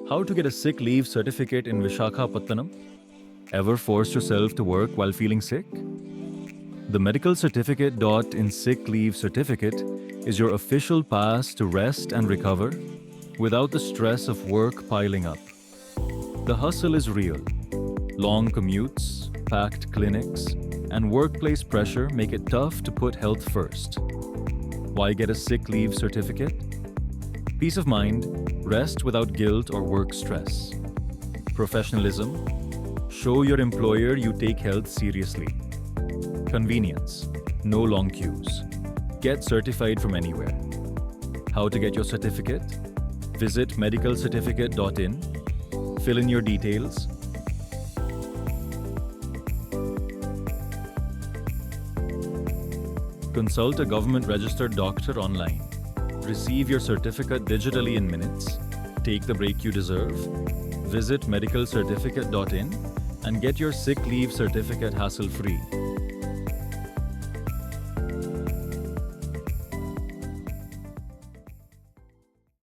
How to get a sick leave certificate in Visakhapatnam? Ever forced yourself to work while feeling sick? The medical certificate in sick leave certificate is your official pass to rest and recover without the stress of work piling up. The hustle is real. Long commutes, packed clinics, and workplace pressure make it tough to put health first. Why get a sick leave certificate? Peace of mind, rest without guilt or work stress. Professionalism, show your employer you take health seriously. Convenience, no long queues. Get certified from anywhere. How to get your certificate? Visit medicalcertificate.in, fill in your details, consult a government-registered doctor online. Receive your certificate digitally in minutes. Take the break you deserve. Visit medicalcertificate.in and get your sick leave certificate hassle-free.